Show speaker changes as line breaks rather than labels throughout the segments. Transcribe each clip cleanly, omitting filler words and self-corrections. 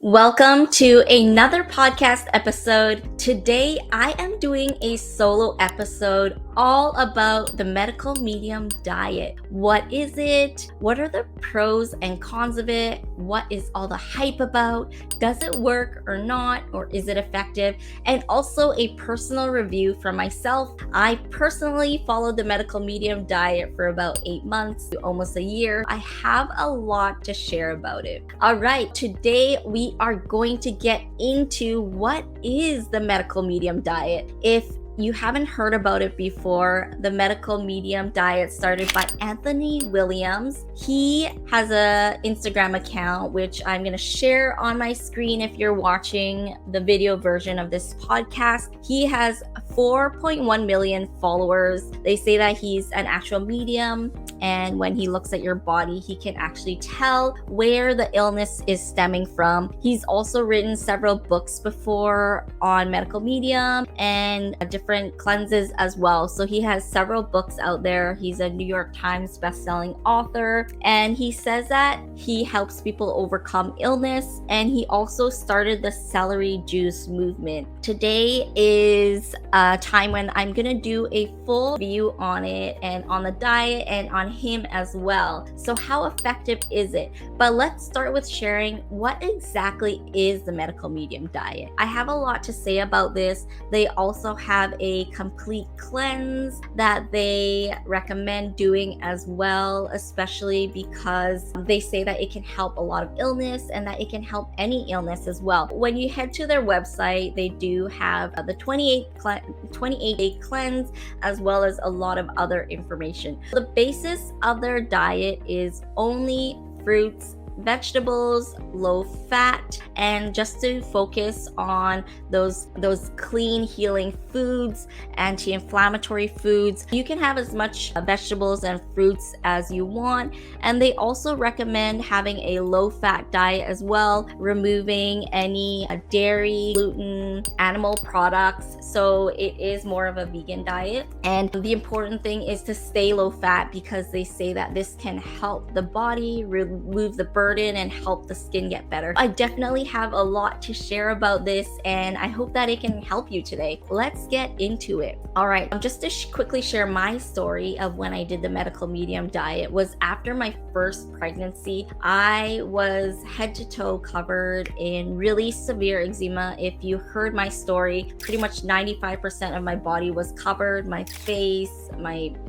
Welcome to another podcast episode. Today, I am doing a solo episode all about the medical medium diet. What is it? What are the pros and cons of it? What is all the hype about? Does it work or not? Or is it effective? And also a personal review from myself. I personally followed the medical medium diet for about 8 months to almost a year. I have a lot to share about it. All right, today we are going to get into what is the medical medium diet. If you haven't heard about it before, the medical medium diet started by Anthony Williams. He has a Instagram account, which I'm going to share on my screen if you're watching the video version of this podcast. He has 4.1 million followers. They say that he's an actual medium, and when he looks at your body, he can actually tell where the illness is stemming from. He's also written several books before on medical medium and different cleanses as well. So he has several books out there. He's a New York Times bestselling author, and he says that he helps people overcome illness, and he also started the celery juice movement. Today is a time when I'm gonna do a full review on it and on the diet and on him as well. So how effective is it? But let's start with sharing what exactly is the medical medium diet. I have a lot to say about this. They also have a complete cleanse that they recommend doing as well, especially because they say that it can help a lot of illness and that it can help any illness as well. When you head to their website, they do have the 28-day cleanse as well as a lot of other information. The basis of their diet is only fruits, vegetables, low fat, and just to focus on those clean healing foods, anti-inflammatory foods. You can have as much vegetables and fruits as you want, and they also recommend having a low fat diet as well, removing any dairy, gluten, animal products. So it is more of a vegan diet, and the important thing is to stay low fat because they say that this can help the body remove the burden and help the skin get better. I definitely have a lot to share about this, and I hope that it can help you today. Let's get into it. All right, just to quickly share my story of when I did the medical medium diet was after my first pregnancy. I was head to toe covered in really severe eczema. If you heard my story, pretty much 95% of my body was covered. My face,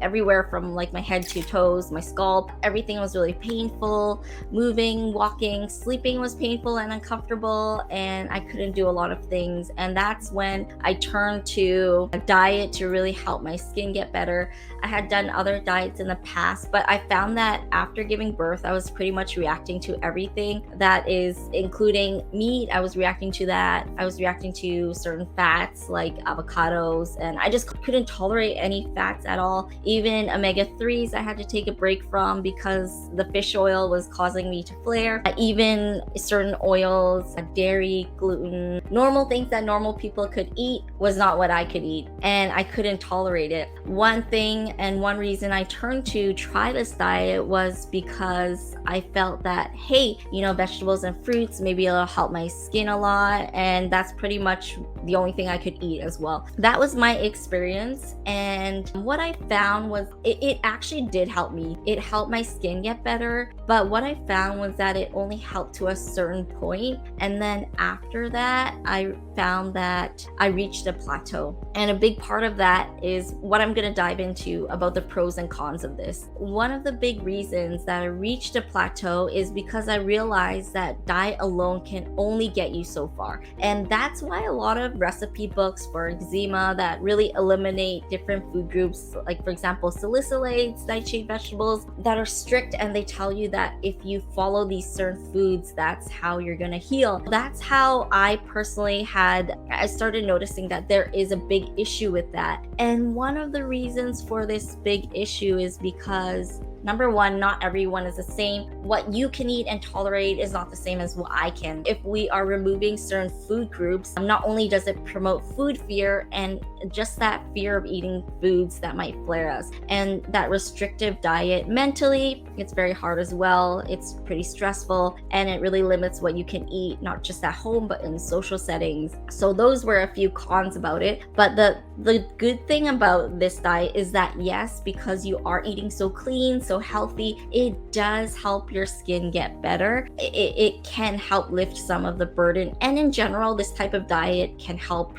everywhere from like my head to toes, my scalp, everything was really painful. Moving, walking, sleeping was painful and uncomfortable, and I couldn't do a lot of things. And that's when I turned to a diet to really help my skin get better. I had done other diets in the past, but I found that after giving birth, I was pretty much reacting to everything that is, including meat. I was reacting to that. I was reacting to certain fats like avocados, and I just couldn't tolerate any fats at all. Even omega-3s I had to take a break from because the fish oil was causing me to flare. Even certain oils, dairy, gluten, normal things that normal people could eat was not what I could eat, and I couldn't tolerate it. One thing and one reason I turned to try this diet was because I felt that, hey, vegetables and fruits, maybe it'll help my skin a lot, and that's pretty much the only thing I could eat as well. That was my experience, and what I found was it actually did help me. It helped my skin get better, but what I found was that it only helped to a certain point, and then after that I found that I reached a plateau. And a big part of that is what I'm going to dive into about the pros and cons of this. One of the big reasons that I reached a plateau is because I realized that diet alone can only get you so far, and that's why a lot of recipe books for eczema that really eliminate different food groups, like for example salicylates, nightshade vegetables, that are strict, and they tell you that if you follow these certain foods, that's how you're gonna heal. That's how I personally I started noticing that there is a big issue with that. And one of the reasons for this big issue is because Number one, not everyone is the same. What you can eat and tolerate is not the same as what I can. If we are removing certain food groups, not only does it promote food fear and just that fear of eating foods that might flare us, and that restrictive diet mentally, it's very hard as well. It's pretty stressful, and it really limits what you can eat, not just at home, but in social settings. So those were a few cons about it. But the good thing about this diet is that yes, because you are eating so clean, so healthy, it does help your skin get better. It can help lift some of the burden. And in general, this type of diet can help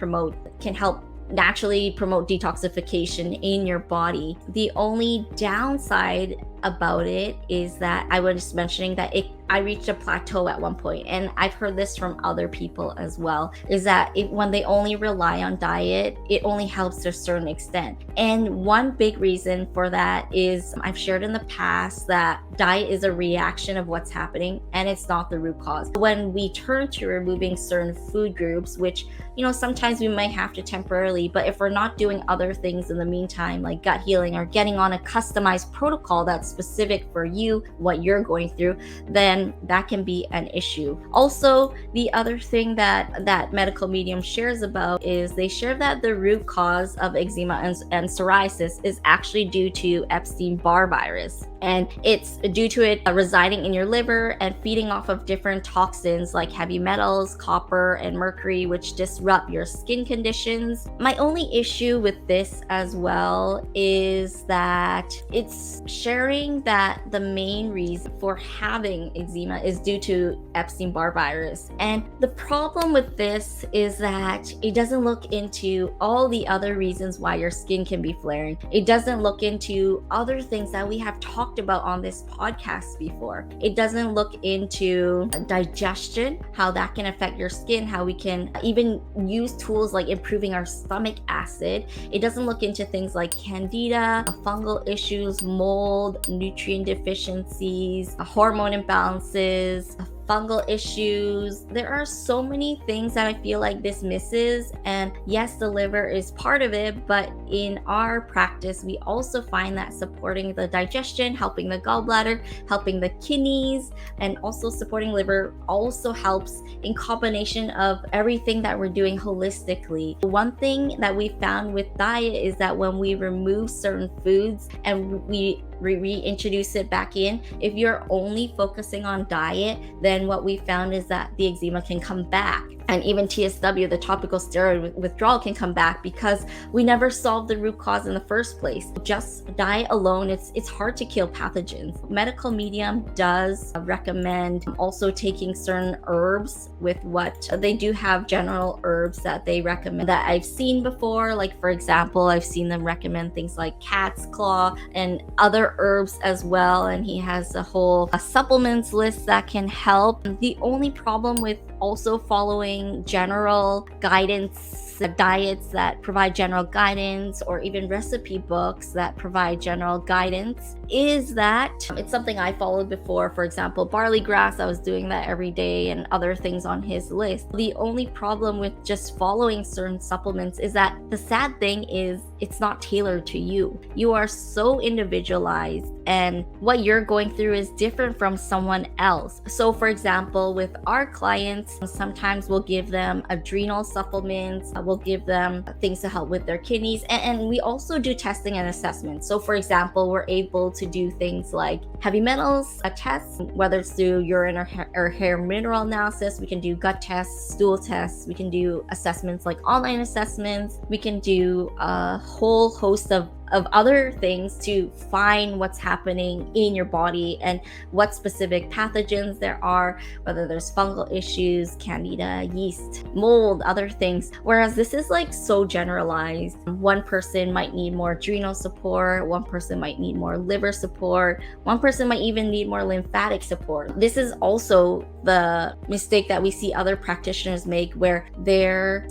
naturally promote detoxification in your body. The only downside about it is that I was mentioning that I reached a plateau at one point, and I've heard this from other people as well, is that when they only rely on diet, it only helps to a certain extent. And one big reason for that is I've shared in the past that diet is a reaction of what's happening and it's not the root cause. When we turn to removing certain food groups, which, sometimes we might have to temporarily, but if we're not doing other things in the meantime, like gut healing or getting on a customized protocol that's specific for you, what you're going through, then that can be an issue. Also, the other thing that medical medium shares about is they share that the root cause of eczema and psoriasis is actually due to Epstein-Barr virus. And it's due to it residing in your liver and feeding off of different toxins like heavy metals, copper, and mercury, which disrupt your skin conditions. My only issue with this as well is that it's sharing that the main reason for having eczema is due to Epstein-Barr virus. And the problem with this is that it doesn't look into all the other reasons why your skin can be flaring. It doesn't look into other things that we have talked about on this podcast before. It doesn't look into digestion, how that can affect your skin, how we can even use tools like improving our stomach acid. It doesn't look into things like candida, fungal issues, mold, nutrient deficiencies, hormone imbalances, fungal issues. There are so many things that I feel like this misses. And yes, the liver is part of it, but in our practice, we also find that supporting the digestion, helping the gallbladder, helping the kidneys, and also supporting liver also helps in combination of everything that we're doing holistically. One thing that we found with diet is that when we remove certain foods and we reintroduce it back in, if you're only focusing on diet, then what we found is that the eczema can come back. And even TSW, the topical steroid withdrawal, can come back because we never solved the root cause in the first place. Just diet alone, it's hard to kill pathogens. Medical medium does recommend also taking certain herbs with what they do have general herbs that they recommend that I've seen before. Like, for example, I've seen them recommend things like cat's claw and other herbs as well. And he has a whole supplements list that can help. The only problem with also following general guidance, diets that provide general guidance, or even recipe books that provide general guidance, is that it's something I followed before. For example, barley grass, I was doing that every day, and other things on his list. The only problem with just following certain supplements is that the sad thing is it's not tailored to you. You are so individualized, and what you're going through is different from someone else. So for example, with our clients, sometimes we'll give them adrenal supplements, we'll give them things to help with their kidneys, and we also do testing and assessment. So for example, we're able to do things like heavy metals tests, whether it's through urine or hair mineral analysis. We can do gut tests, stool tests. We can do assessments like online assessments. We can do a whole host of other things to find what's happening in your body and what specific pathogens there are, whether there's fungal issues, candida, yeast, mold, other things. Whereas this is like so generalized. One person might need more adrenal support, one person might need more liver support, one person might even need more lymphatic support. This is also also the mistake that we see other practitioners make, where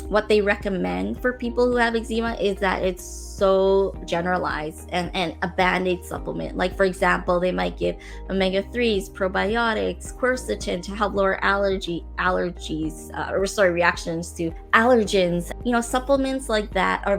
what they recommend for people who have eczema is that it's so generalized and a band-aid supplement. Like, for example, they might give omega-3s, probiotics, quercetin to help lower reactions to allergens. Supplements like that are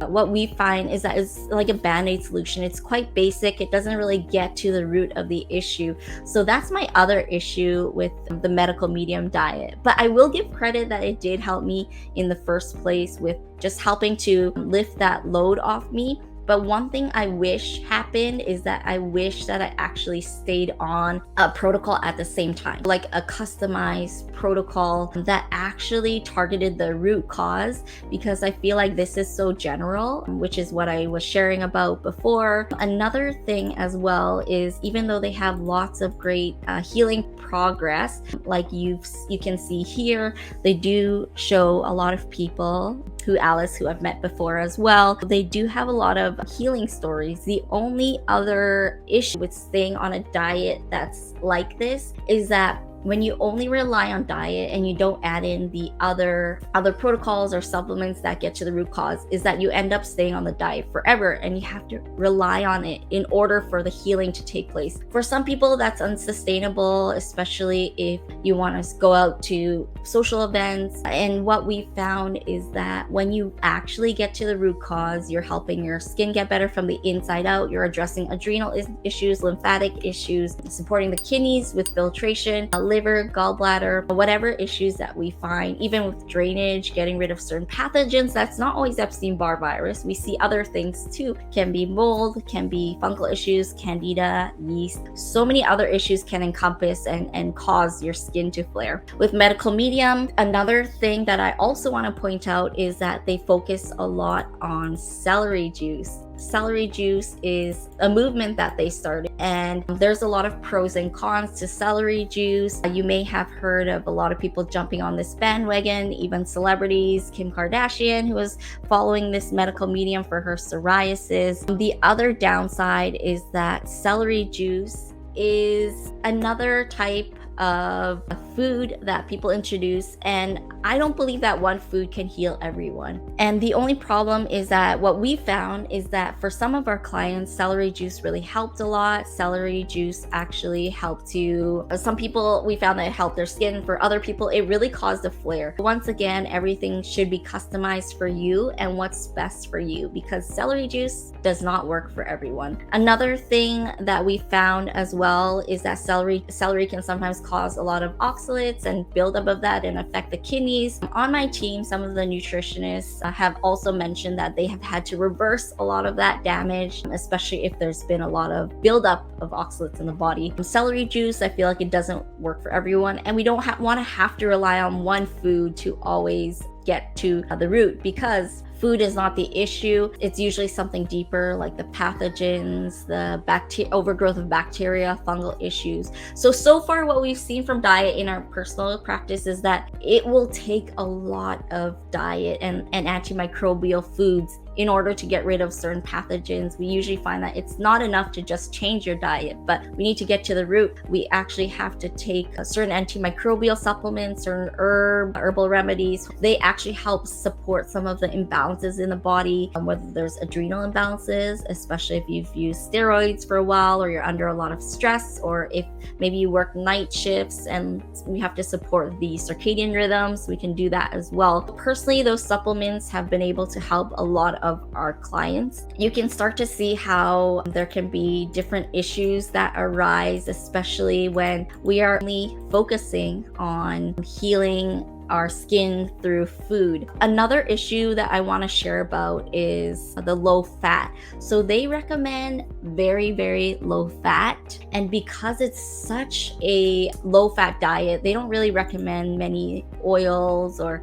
what we find is that it's like a band-aid solution. It's quite basic. It doesn't really get to the root of the issue. So that's my other issue with the medical medium diet. But I will give credit that it did help me in the first place with just helping to lift that load off me. But one thing I wish happened is that I wish that I actually stayed on a protocol at the same time, like a customized protocol that actually targeted the root cause, because I feel like this is so general, which is what I was sharing about before. Another thing as well is, even though they have lots of great healing progress, like you can see here, they do show a lot of people who I've met before as well. They do have a lot of healing stories. The only other issue with staying on a diet that's like this is that when you only rely on diet and you don't add in the other protocols or supplements that get to the root cause, is that you end up staying on the diet forever and you have to rely on it in order for the healing to take place. For some people, that's unsustainable, especially if you want to go out to social events. And what we found is that when you actually get to the root cause, you're helping your skin get better from the inside out. You're addressing adrenal issues, lymphatic issues, supporting the kidneys with filtration, liver, gallbladder, whatever issues that we find, even with drainage, getting rid of certain pathogens. That's not always Epstein-Barr virus. We see other things too. Can be mold, can be fungal issues, candida, yeast. So many other issues can encompass and cause your skin to flare. With medical medium, another thing that I also want to point out is that they focus a lot on celery juice. Celery juice is a movement that they started, and there's a lot of pros and cons to celery juice. You may have heard of a lot of people jumping on this bandwagon, even celebrities. Kim Kardashian, who was following this medical medium for her psoriasis. The other downside is that celery juice is another type of a food that people introduce, and I don't believe that one food can heal everyone. And the only problem is that what we found is that for some of our clients, celery juice really helped a lot. Celery juice actually helped some people, we found that it helped their skin. For other people, it really caused a flare. Once again, everything should be customized for you and what's best for you, because celery juice does not work for everyone. Another thing that we found as well is that celery can sometimes cause a lot of oxalates and buildup of that and affect the kidneys. On my team, some of the nutritionists have also mentioned that they have had to reverse a lot of that damage, especially if there's been a lot of buildup of oxalates in the body. Celery juice, I feel like it doesn't work for everyone, and we don't want to have to rely on one food to always get to the root, because food is not the issue. It's usually something deeper, like the pathogens, the overgrowth of bacteria, fungal issues. So far what we've seen from diet in our personal practice is that it will take a lot of diet and antimicrobial foods in order to get rid of certain pathogens. We usually find that it's not enough to just change your diet, but we need to get to the root. We actually have to take certain antimicrobial supplements, certain herbal remedies. They actually help support some of the imbalances in the body, whether there's adrenal imbalances, especially if you've used steroids for a while, or you're under a lot of stress, or if maybe you work night shifts and we have to support the circadian rhythms, we can do that as well. Personally, those supplements have been able to help a lot of our clients. You can start to see how there can be different issues that arise, especially when we are only focusing on healing our skin through food. Another issue that I want to share about is the low fat. So they recommend very, very low fat. And because it's such a low fat diet, they don't really recommend many oils or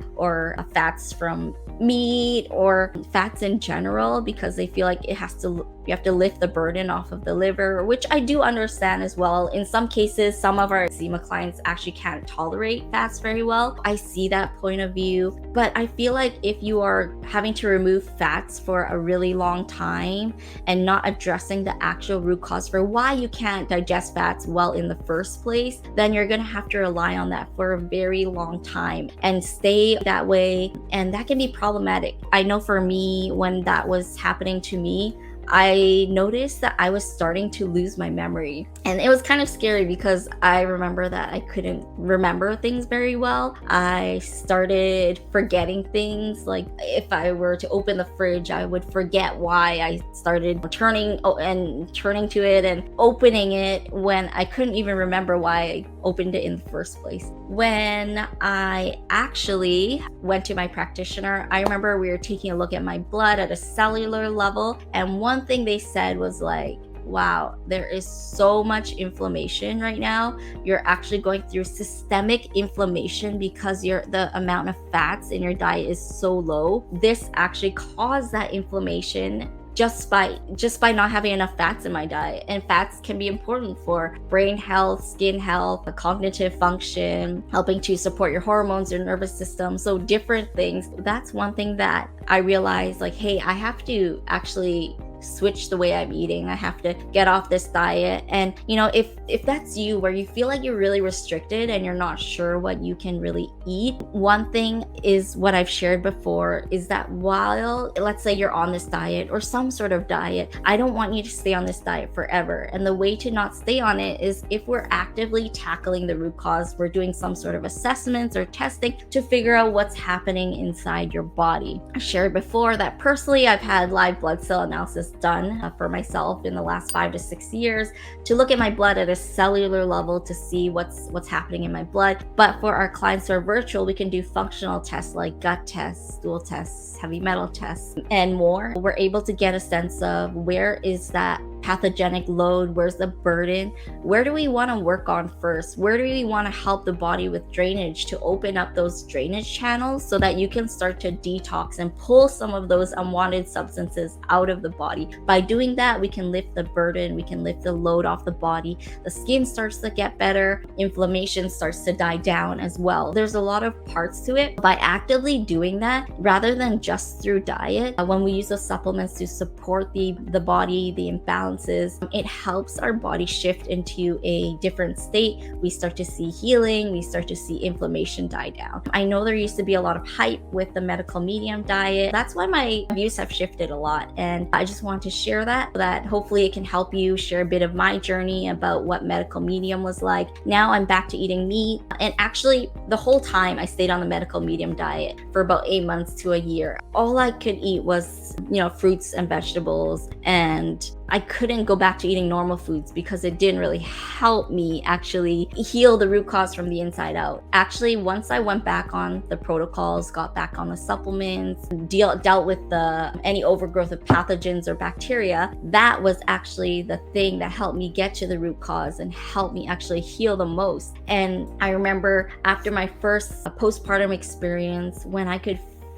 fats from meat or fats in general, because they feel like you have to lift the burden off of the liver, which I do understand as well. In some cases, some of our eczema clients actually can't tolerate fats very well. I see see that point of view. But I feel like if you are having to remove fats for a really long time and not addressing the actual root cause for why you can't digest fats well in the first place, then you're going to have to rely on that for a very long time and stay that way. And that can be problematic. I know for me, when that was happening to me, I noticed that I was starting to lose my memory. And it was kind of scary because I remember that I couldn't remember things very well. I started forgetting things. Like if I were to open the fridge, I would forget why I started turning to it and opening it when I couldn't even remember why I opened it in the first place. When I actually went to my practitioner, I remember we were taking a look at my blood at a cellular level, and one thing they said was like, wow, there is so much inflammation right now. You're actually going through systemic inflammation because the amount of fats in your diet is so low. This actually caused that inflammation just by not having enough fats in my diet. And fats can be important for brain health, skin health, cognitive function, helping to support your hormones, your nervous system, so different things. That's one thing that I realized, like, hey, I have to actually switch the way I'm eating. I have to get off this diet. And if that's you, where you feel like you're really restricted and you're not sure what you can really eat, one thing is what I've shared before is that while, let's say you're on this diet or some sort of diet, I don't want you to stay on this diet forever. And the way to not stay on it is if we're actively tackling the root cause, we're doing some sort of assessments or testing to figure out what's happening inside your body. I shared before that personally, I've had live blood cell analysis done for myself in the last 5 to 6 years to look at my blood at a cellular level to see what's happening in my blood. But for our clients who are virtual, we can do functional tests like gut tests, stool tests, heavy metal tests, and more. We're able to get a sense of where is that pathogenic load, where's the burden, where do we want to work on first, where do we want to help the body with drainage to open up those drainage channels so that you can start to detox and pull some of those unwanted substances out of the body. By doing that, we can lift the burden, we can lift the load off the body, the skin starts to get better, inflammation starts to die down as well. There's a lot of parts to it. By actively doing that, rather than just through diet, when we use those supplements to support the body, the imbalance, it helps our body shift into a different state. We start to see healing, we start to see inflammation die down. I know there used to be a lot of hype with the medical medium diet. That's why my views have shifted a lot, and I just want to share that hopefully it can help you share a bit of my journey about what medical medium was like. Now I'm back to eating meat, and actually the whole time I stayed on the medical medium diet for about 8 months to a year. All I could eat was fruits and vegetables, and I couldn't go back to eating normal foods because it didn't really help me actually heal the root cause from the inside out. Actually, once I went back on the protocols, got back on the supplements, dealt with any overgrowth of pathogens or bacteria, that was actually the thing that helped me get to the root cause and helped me actually heal the most. And I remember after my first postpartum experience, when I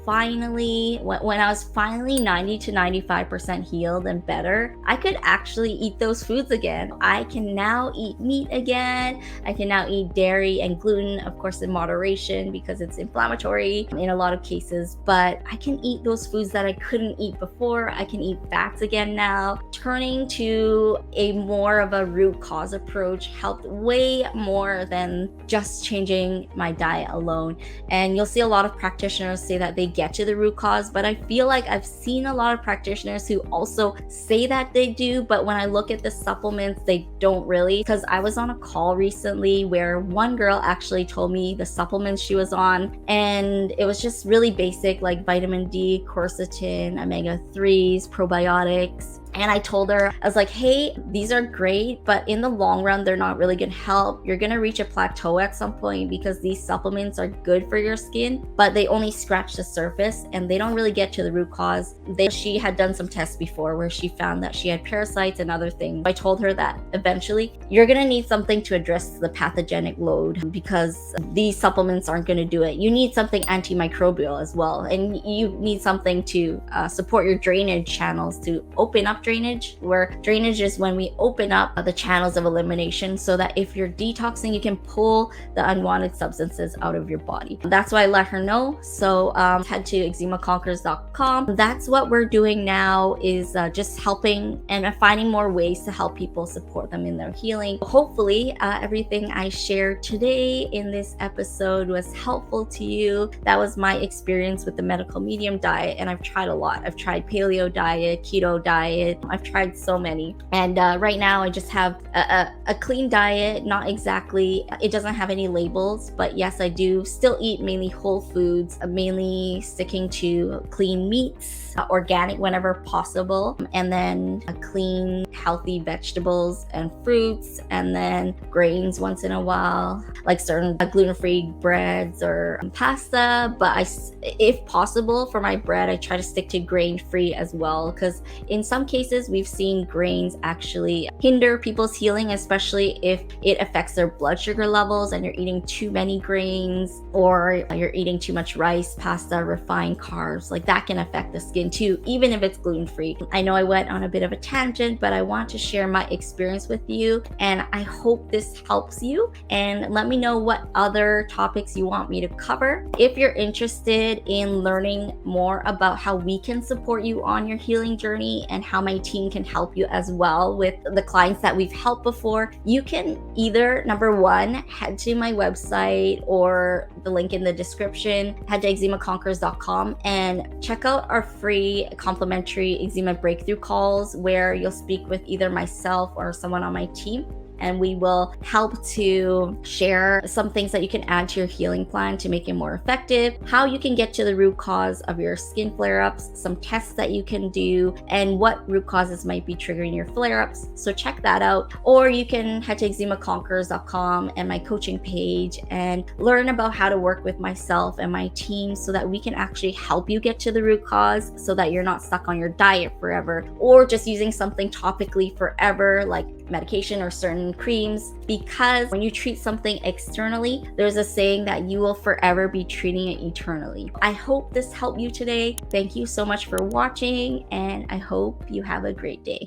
was finally 90 to 95% healed and better, I could actually eat those foods again. I can now eat meat again. I can now eat dairy and gluten, of course, in moderation because it's inflammatory in a lot of cases, but I can eat those foods that I couldn't eat before. I can eat fats again now. Turning to a more of a root cause approach helped way more than just changing my diet alone. And you'll see a lot of practitioners say that they get to the root cause, but I feel like I've seen a lot of practitioners who also say that they do, but when I look at the supplements, they don't really. Because I was on a call recently where one girl actually told me the supplements she was on, and it was just really basic, like vitamin D, quercetin, omega-3s, probiotics. And I told her, I was like, hey, these are great, but in the long run, they're not really gonna help. You're gonna reach a plateau at some point because these supplements are good for your skin, but they only scratch the surface and they don't really get to the root cause. She had done some tests before where she found that she had parasites and other things. I told her that eventually you're gonna need something to address the pathogenic load because these supplements aren't gonna do it. You need something antimicrobial as well. And you need something to support your drainage channels to open up lymph drainage, where drainage is when we open up the channels of elimination so that if you're detoxing, you can pull the unwanted substances out of your body. That's why I let her know. So head to eczema-conquers.com. That's what we're doing now, is just helping and finding more ways to help people support them in their healing. Hopefully everything I shared today in this episode was helpful to you. That was my experience with the medical medium diet, and I've tried a lot. I've tried paleo diet, keto diet. I've tried so many, and right now I just have a clean diet. Not exactly, it doesn't have any labels, but yes, I do still eat mainly whole foods, mainly sticking to clean meats, organic whenever possible, and then clean healthy vegetables and fruits, and then grains once in a while, like certain gluten-free breads or pasta. But if possible, for my bread, I try to stick to grain-free as well, because in some cases we've seen grains actually hinder people's healing, especially if it affects their blood sugar levels and you're eating too many grains, or you're eating too much rice, pasta, refined carbs. Like that can affect the skin too, even if it's gluten-free. I know I went on a bit of a tangent, but I want to share my experience with you, and I hope this helps you. And let me know what other topics you want me to cover. If you're interested in learning more about how we can support you on your healing journey and how my team can help you as well with the clients that we've helped before, you can either, number one, head to my website or the link in the description, head to eczema-conquers.com and check out our free complimentary eczema breakthrough calls, where you'll speak with either myself or someone on my team, and we will help to share some things that you can add to your healing plan to make it more effective, how you can get to the root cause of your skin flare-ups, some tests that you can do, and what root causes might be triggering your flare-ups. So check that out. Or you can head to eczema-conquers.com and my coaching page and learn about how to work with myself and my team so that we can actually help you get to the root cause, so that you're not stuck on your diet forever, or just using something topically forever, like medication or certain creams. Because when you treat something externally, there's a saying that you will forever be treating it eternally. I hope this helped you today. Thank you so much for watching, and I hope you have a great day.